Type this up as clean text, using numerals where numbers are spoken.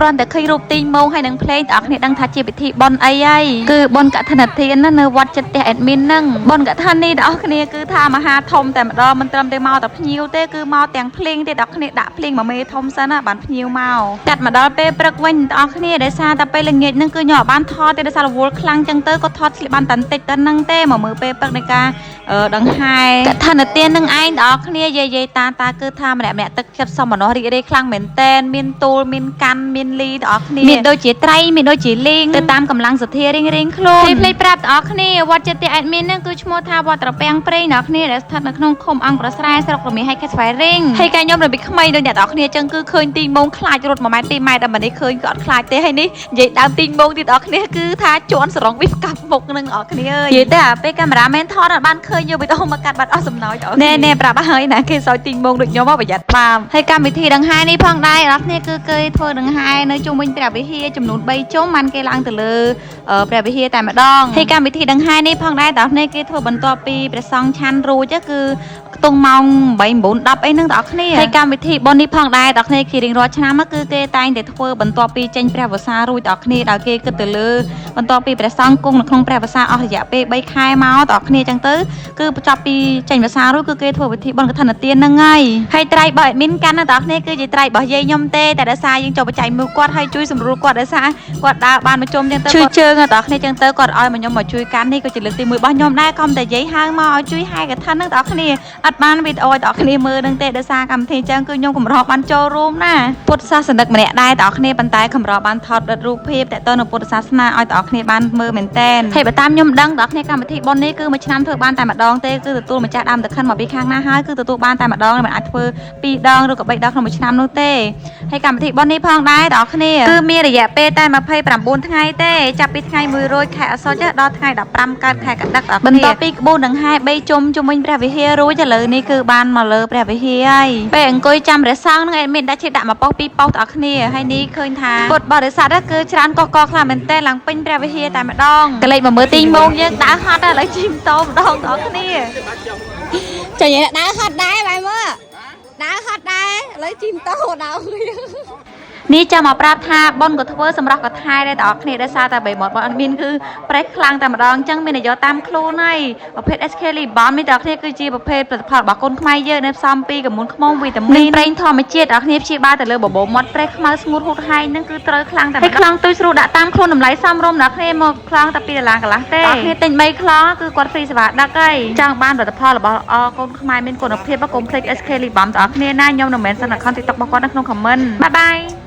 គ្រាន់តែឃើញរូបទីម៉ងហើយនឹងភ្លេងអ្នកគ្នាដឹងថាជាពិធីបន់អីហើយគឺបន់កឋិនទានណានៅវត្តចិត្តផ្ទះអេដមីនហ្នឹងបន់កឋិននេះអ្នកគ្នាគឺថាមហាធំតែម្ដងមិនត្រឹមតែមកតែភ្ញៀវទេគឺមកទាំងភ្លេងទេអ្នកគ្នាដាក់ភ្លេងមួយមេធំសិនណាបានភ្ញៀវមកកាត់មកដល់ពេលព្រឹកវិញអ្នកគ្នាដែលសារតែពេលល្ងាចហ្នឹងគឺញ៉ាំបានថតទេដោយសាររវល់ខ្លាំងចឹងទៅក៏ថតស្លៀកបានតែបន្តិចទៅហ្នឹងទេមកមើលពេលព្រឹកនៃការដង្ហែកឋិនទាននឹងឯងអ្នកគ្នាយាយតាគឺថាម្នាក់ទឹកចិត្តសមមនុស្សរីករាយខ្លាំងមែនតែនមានទូលមានកាន់មានលីអ្នកគ្នាមានដូចជាត្រីមានដូចជាលីងទៅតាមកម្លាំងសទ្ធារៀងខ្លួនហើយភ្លេចប្រាប់អ្នកគ្នាវត្តចិត្តអេដមីនហ្នឹងគឺឈ្មោះថាវត្តត្រពាំងព្រៃអ្នកគ្នាដែលស្ថិតនៅក្នុងឃុំអង្គប្រស្រែស្រុករមាសហើយខេត្តស្វាយរៀងហើយកាញខ្ញុំរំពីក្មេងដូចអ្នកគ្នាចឹងគឺឃើញទីម៉ងខ្លាចរត់1ម៉ែត្រ2ម៉ែត្រតែមិននេះឃើញក៏អត់ខ្លាចទេហើយនេះនិយាយដើមទីម៉ងទៀតអ្នកគ្នាគឺថាជន់សរងវិសកាប់មុខនឹងអ្នកគ្នាអើយនិយាយតែពេលកាមេរ៉ាមែនថតអត់បានឃើញយកវីដេអូមកកាត់បាត់អស់សំណោចណែប្រាប់ឲ្យណាគេសោយទីម៉ងដូចខ្ញុំមកប្រយ័ត្នបានហើយកម្មវិធីដង្ហែនេះផងដែរអ្នកគ្នាគឺគេធ្វើដង្ហែនៅជុំវិញព្រះវិហារចំនួន3ជុំបានគេឡើងទៅលើព្រះវិហារតែម្ដងហើយកម្មវិធីដង្ហែនេះផងដែរអ្នកគ្នាគេធ្វើបន្ទាប់ពីព្រះសង្ឃឆាន់រួចគឺខ្ទង់ម៉ោង8 9 10អីហ្នឹងអ្នកគ្នាហើយកម្មវិធីបុណ្យនេះផងដែរអ្នកគ្នាគេរៀងរាល់ឆ្នាំគឺគេតែងតែធ្វើបន្ទាប់ពីចេញព្រះវស្សារួចអ្នកគ្នាដោយគេគិតទៅលើបន្ទាប់ពីព្រះសង្ឃគង់នៅក្នុងព្រះវស្សាអស់រយៈពេល3ខែមកអ្នកគ្នាចឹងទៅគឺបញ្ចប់ពីចេញវស្សារួចគឺគេធ្វើពិធីបុណ្យកឋិនទានហ្នឹងហើយត្រីបើអេដមីនកាន់ណាអ្នកគ្នាគឺជាត្រីរបស់យាយខ្ញុំទេតែដោយសារយើងចូលបច្ច័យមួយគាត់ហើយជួយសម្រួលគាត់ដោយសារគាត់ដើរបានមកជុំចឹងទៅជួយជើងអ្នកគ្នាចឹងទៅគាត់ឲ្យមកខ្ញុំមកជួយកាន់នេះក៏ជាលើកទី1របស់ខ្ញុំដែរក៏តែយាយហៅមកឲ្យជួយហែកឋិនហ្នឹងអ្នកគ្នាអត់បានវីដេអូឲ្យអ្នកគ្នាមើលនឹងទេដោយសារកម្មវិធីចឹងគឺខ្ញុំកម្របានចូលរួមណាពុទ្ធសាសនិកម្នាក់ដែរអ្នកគ្នាប៉ុន្តែកម្របានថតដិតរូបភាពតទៅនៅពុទ្ធសាសនាឲ្យអ្នកគ្នាបានមើលមែនតែនហើយបើតាមខ្ញុំដឹងអ្នកគ្នាកម្មវិធីបុណ្យនេះគឺមួយឆ្នាំធ្វើបានតែម្ដងទេគឺទទួលម្ចាស់ដើមទឹកខិនមកពីខាងណាហើយគឺទទួលបានតែម្ដងមិនអាចធ្វើ2ដងឬក៏3ដងក្នុងមួយឆ្នាំនោះទេហើយកម្មវិធីបុណ្យនេះផងដែរអ្នកគ្នាគឺមានរយៈពេលតែ29ថ្ងៃទេចាប់ពីថ្ងៃ100ខែអស្សុចដល់ថ្ងៃ15កើតខែកដិកអ្នកគ្នាបន្ទាប់ពីក្បួនដង្ហែ3ជុំជុំវិញព្រះវិហាររួចឥឡូវនេះគឺបានមកលើព្រះវិហារហើយពេលអង្គុយចាំព្រះសង្ឃនឹងអេដមីនដាក់ឈិតដាក់មកប៉ុស្2ប៉ុស្អ្នកគ្នាហើយនេះឃើញថាពុទ្ធបរិស័ទគឺច្រើនកកខ្លាំងមែនតើឡើងពេញព្រះវិហារតែម្ដងកលេចមកមើលទីម៉ងយើងដើរហត់ហើយឥឡូវជិះម៉ូតូម្ដងអ្នកគ្នាចាញ់ដើរហត់ដែរបាយមើលដើរហត់ដែរឥឡូវជិះម៉ូតូដល់នេះចាំមកប្រាប់ថាប៉ុនក៏ធ្វើសម្រាប់កថែដែរអ្នកគ្នាដោយសារតែបីមាត់ប៉ុនអត់មានគឺប្រេះខ្លាំងតែម្ដងអញ្ចឹងមាននយោតាមខ្លួនហើយប្រភេទ SK Libon នេះអ្នកគ្នាគឺជាប្រភេទផលិតផលរបស់កូនខ្មែរយើងដែលផ្សំពីកម្មុនខ្មុំវីតាមីនប្រេងធម្មជាតិអ្នកគ្នាព្យាបាលទៅលើបបោមាត់ប្រេះខ្មៅស្ងួតហូតហែងនឹងគឺត្រូវខ្លាំងតែម្ដងហើយខ្លាំងទុយស្រួលដាក់តាមខ្លួនតម្លៃសមរម្យអ្នកគ្នាមកខ្លាំងតែ$2កន្លះទេអ្នកគ្នាទិញ3ខ្លាំងគឺគាត់ហ្វ្រីសេវាដឹកហើយចង់បានផលិតផលរបស់កូនខ្មែរមានគុណភាពកុំភ្លេច SK Libon អ្នកគ្នាណាខ្ញុំនៅមែនសិន account TikTok របស់គាត់នៅក្នុង comment បាយ